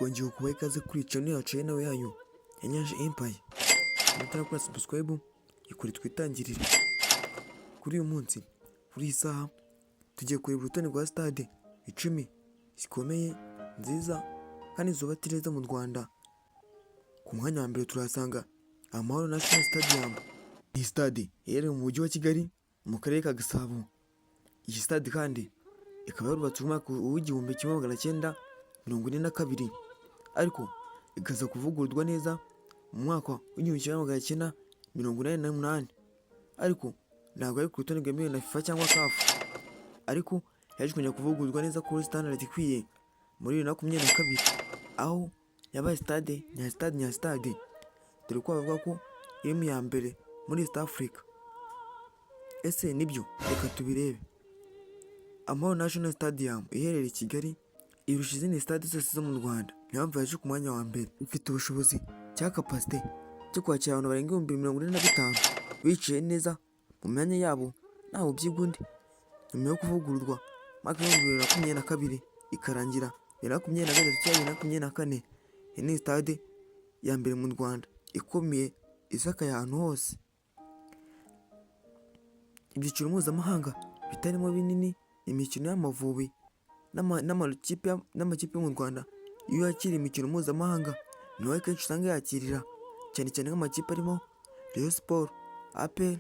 twongeye kubaha ikaze kuri channel yacu nawe yanyu ya Nyange Empire. Mutarakora subscribe ikuri twitangirire. Kuri uyu munsi kuri iyi saha tugiye kureba urutonde rwa stade 10 zikomeye nziza kandi zubatse neza mu Rwanda. Ku mwanya wa mbere turasanga Amahoro National Stadium. Iyi stade iherereye mu mujyi wa Kigali mu karere ka Gasabo. Iyi stade kandi ikaba yarubatswe mu mwaka w'igihumbi kimwe magana cyenda mirongo ine na kabiri, ariko ikaza kuvugururwa neza mu mwaka w'igihumbi kimwe magana cyenda mirongo inani n'umunani, ariko ntabwo ari ku rutonde rwemewe na FIFA cyangwa CAF, ariko yaje kongera kuvugururwa neza kuri standard ikwiye muri 2022, aho yabaye stade nya stade dore ko bavuga ko iri mu ya mbere muri East Africa. Ese nibyo? Reka tubirebe. Amahoro National Stadium iherereye i Kigali irusha izindi stade zose zo mu Rwanda, niyo mpamvu yaje ku mwanya wa mbere. Ifite ubushobozi cya capacity cyo kwakira abantu barenga 45,000 bicaye neza mu myanya yabo ntawe byigundi. Nyuma yo kuvugururwa mwaka wa 2022 ikarangira 2023-2024, iyi ni stade ya mbere mu Rwanda ikomeye isakaye ahantu hose. Ibyiciro mpuzamahanga bitarimo binini, imikino y'Amavubi n'amakipe yo mu Rwanda iyo yakira imikino mpuzamahanga niho akenshi usanga yakirira, cyane cyane nk'amakipe arimo Rayon Sport, APR,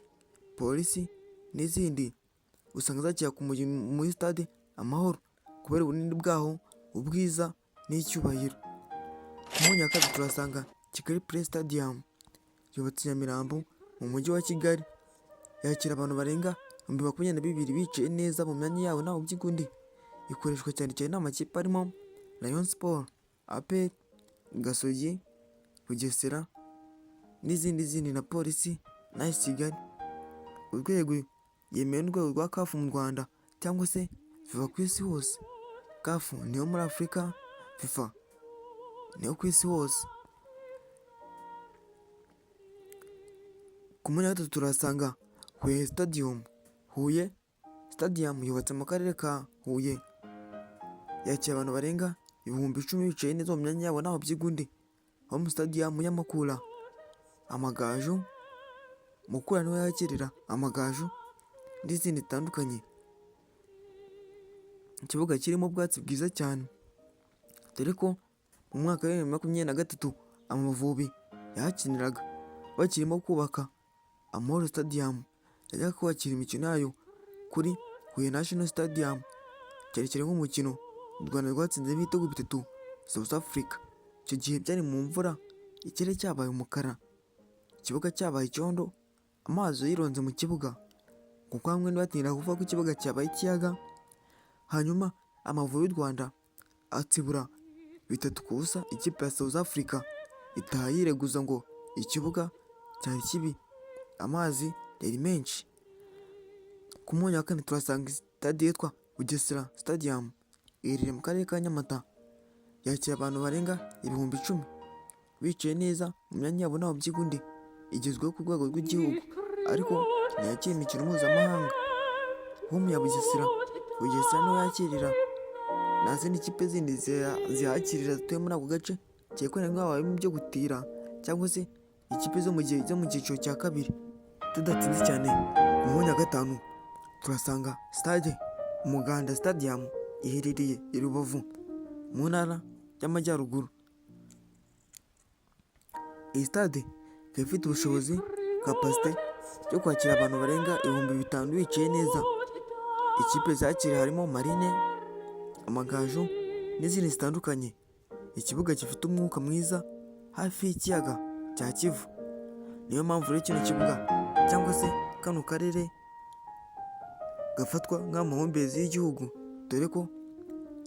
Polisi n'izindi, usanga zakira muri stade Amahoro kubera ubunini bwaho, ubwiza n'icyubahiro. Ku mwanya wa kabiri turasanga Kigali Play Stadium, yubatse Nyamirambo mu mujyi wa Kigali, yakira abantu barenga 22,000 bicaye neza mu myanya yabo ntawe byigundi. Ikoreshwa cyane cyane n'amakipe arimo Rayon Sport, APR, Gasogi, Bugesera n'izindi na Polisi na Kigali. Urwego yemewe n'urwego rwa CAF mu Rwanda cyangwa se FIFA ku isi hose. CAF niyo muri Afurika, FIFA niyo ku isi hose. Ku mwanya wa gatatu turasanga Huye Stadium. Huye Stadium yubatse mu karere ka Huye, yakira abantu barenga 10,000 bicaye neza mu myanya yabo ntaho byigundi. Home Stadium y'Amakura, Amagaju, Mukura niwe yakirira Amagaju n'izindi zitandukanye. Ikibuga kirimo ubwatsi bwiza cyane, dore ko mu mwaka wa 2023 Amavubi yahakiniraga bakirimo kubaka Amahoro Stadium, yajyaga kwakira imikino yayo kuri Huye National Stadium, cyerekeye nk'umukino u Rwanda rwatsinze ibitego 3 South Africa. Icyo gihe byari mu mvura, ikirere cyabaye umukara, ikibuga cyabaye icyondo, amazi yironze mu kibuga kuko hamwe batinda kuvuga ko ikibuga cyabaye ikiyaga. Hanyuma Amavubi y'u Rwanda atsibura 3-0 ikipe ya South Africa, itaha yireguza ngo ikibuga cyari kibi, amazi yari menshi. Ku mwanya wa kane turasanga stade yitwa Bugesera Stadium, iherereye mu karere ka Nyamata, yakira abantu barenga 10,000 bicaye neza mu myanya yabo ntaho byigundi. Igezweho ku rwego rw'igihugu, ariko ntiyakira imikino mpuzamahanga. Home ya Bugesera niho yakirira, nta zindi kipe zindi zihakirira zituye muri ako gace, cyekora nk'abaye byo gutira cyangwa se ikipe zo mu cyiciro cya kabiri. Tudatinze cyane, mu mwanya wa gatanu turasanga stade Umuganda Stadium, iherereye i Rubavu mu ntara y'Amajyaruguru. Iyi stade ikaba ifite ubushobozi capacity cyo kwakira abantu barenga 5,000 bicaye neza. Ikipe zakira harimo Marine, Amagaju n'izindi zitandukanye. Ikibuga gifite umwuka mwiza hafi y'ikiyaga cya Kivu, niyo mpamvu rero kino kibuga cyangwa se kano karere gafatwa nk'amahumbezi y'igihugu, dore ko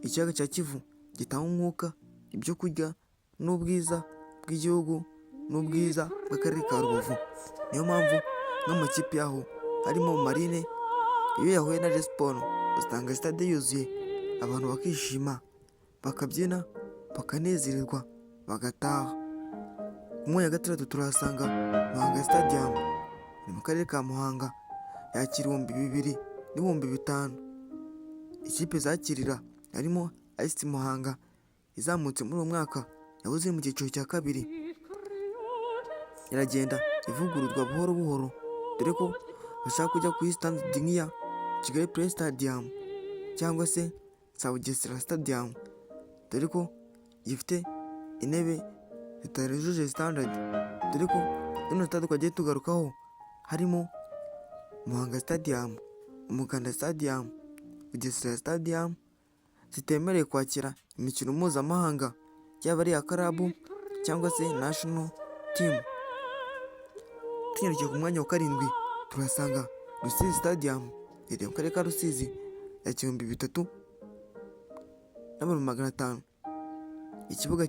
ikiyaga cya Kivu gitanga umwuka, ibyo kurya n'ubwiza bw'igihugu n'ubwiza bw'akarere ka Rubavu. Niyo mpamvu nk'amakipe yaho harimo Marine, iyo yahuye na Rayon Sport usanga stade yuzuye, abantu bakishima, bakabyina, bakanezererwa, bagataha. Ku mwanya wa gatandatu turahasanga Muhanga Stadium, ni mu karere ka Muhanga, yakira 2,000 n'ibihumbi 5. Ikipe zakirira harimo AS Muhanga, izamutse muri uwo mwaka yahoze iri mu cyiciro cya kabiri, iragenda ivugururwa buhoro buhoro, dore ko bashaka kujya kuri standard nk'iya Kigali Play Stadium cyangwa se za Bugesera Stadium, dore ko gifite intebe zitarujuje standard, dore ko zino stade twagiye tugarukaho harimo Muhanga Stadium, Umuganda Stadium, Bugesera Stadium zitemerewe kwakira imikino mpuzamahanga yaba ari iya karabu cyangwa se national team. Tunyarukiye ku mwanya wa karindwi turasanga Rusizi Stadium iri mu karere ka Rusizi ya 3,500. Ikibuga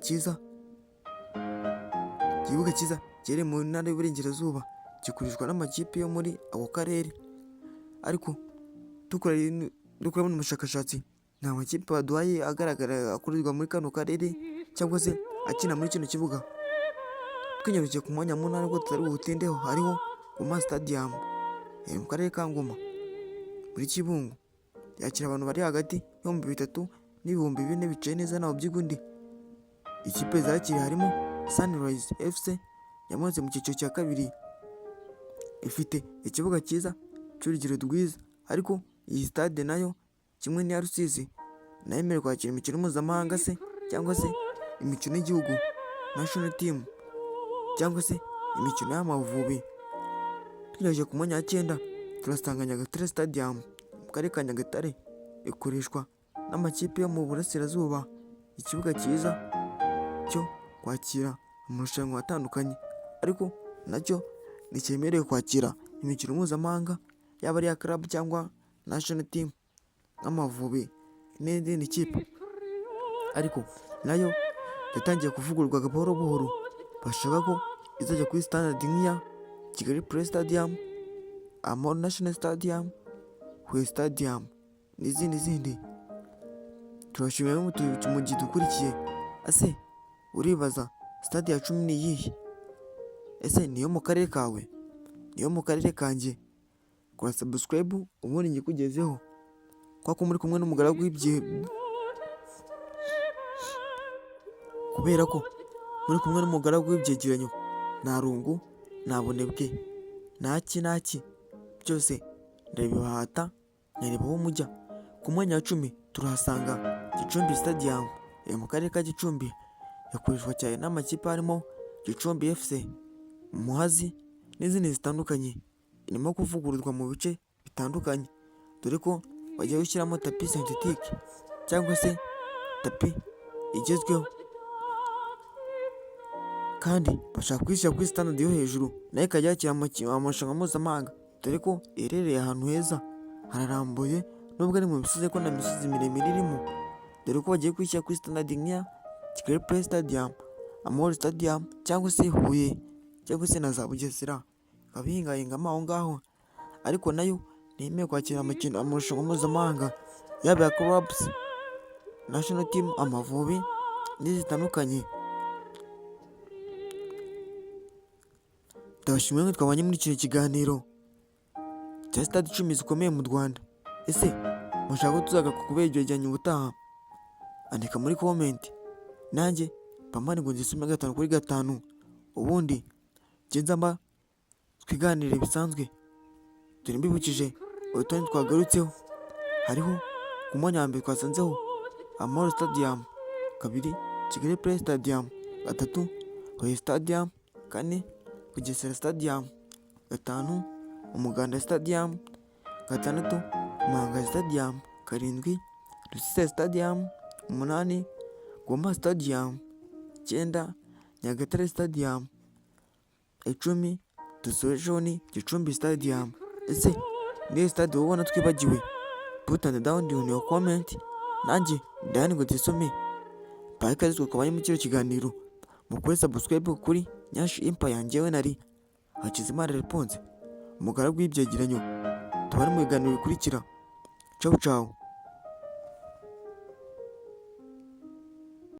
cyiza kiri mu ntara y'Uburengerazuba gikoreshwa n'amakipe yo muri ako karere, ariko dukorera mu bushakashatsi nta makipe baduhaye agaragara akorerwa muri kano karere cyangwa se akina muri kino kibuga. Twinyarukiye ku mwanya munani ubwo tutari buwutindeho hariho Ngoma Stadium iri mu karere ka Ngoma muri Kibungo, yakira abantu bari hagati y'ibihumbi 3 n'ibihumbi 4 bicaye neza ntaho by'igundi. Ikipe zakiriye harimo Sunrise FC yamanutse mu cyiciro cya kabiri, ifite ikibuga cyiza cy'urugero rwiza, ariko iyi stade nayo kimwe n'iya Rusizi nayo yemerewe kwakira imikino mpuzamahanga se cyangwa se imikino y'igihugu national team cyangwa se imikino y'Amavubi. Tugejeje ku mwanya wa 9 turasanga Nyagatare Stadium mu karere ka Nyagatare, ikoreshwa n'amakipe yo mu Burasirazuba. Ikibuga cyiza cyo kwakira amarushanwa atandukanye, ariko nacyo nticyemerewe kwakira imikino mpuzamahanga yaba ari iya club cyangwa national team nk'Amavubi n'indi kipe, ariko nayo yatangiye kuvugururwa buhoro buhoro. Bashaka ko izajya kuri standard nk'iya Kigali Play Stadium, Amahoro National Stadium, Huye Stadium n'izindi. Turashimira mu gihe dukurikiye. Ese uribaza stade ya 10 ni iyihe? Ese niyo mu karere kawe? Niyo mu karere kanjye? Kora subscribe ubundi ngikugezeho, kwako muri kumwe n'umugaragu w'ibye, kubera ko muri kumwe n'umugaragu w'ibyegeranyo, nta rungu nta bunebwe naki byose ndabibahata nkareba aho mujya. Ku mwanya wa 10 turahasanga Gicumbi Stadium mu karere ka Gicumbi, yakoreshwa cyane n'amakipe harimo Gicumbi FC, Muhazi n'izindi zitandukanye. Irimo kuvugururwa mu bice bitandukanye, dore ko bagiye gushyiramo tapi synthetique cyangwa se tapi igezweho, kandi bashaka kwishyira kuri standard yo hejuru nayo ikajya yakira amarushanwa mpuzamahanga, dore ko iherereye ahantu heza hararambuye nubwo ari mu misozi ko nta misozi miremire irimo, dore ko bagiye kwishyira kuri standard nk'iya Kigali Play Stadium, Amahoro Stadium cyangwa se Huye cyangwa se na za Bugesera, ikabihingahingamo aho ngaho, ariko nayo ntiyemewe kwakira amarushanwa mpuzamahanga yaba ya clubs, national team, Amavubi n'izindi zitandukanye. Ndabashimiye mwe twabanye muri kino kiganiro cya stade 10 zikomeye mu Rwanda. Ese mushaka ko tuzagaruka kubegeranya ubutaha? Andika muri comment, nanjye pamani ngo nzisume 5 kuri 5, ubundi genza mba twiganire bisanzwe. Dore mbibukije urutonde twagarutseho, hariho ku mwanya wa mbere twasanzeho Amahoro Stadium, 2 Kigali Play Stadium, 3 Huye Stadium, 4 Bugesera Stadium, 5 Umuganda Stadium, 6 Muhanga Stadium, 7 Rusizi Stadium, 8 Ngoma Stadium, 9 Nyagatare Stadium, 10 dusorejeho ni Gicumbi Stadium. Ese niyo stade ubona twibagiwe? Put and down in your comment, nanjye ndahani ngo zisome. Parika zitwa kabanye mu kiro kiganiro, mukore subscribe kuri Nyashi Empire. Njyewe nari Hakizimana Response, umugaragu w'ibyegeranyo. Tubari mu biganiro bikurikira. Ciao ciao.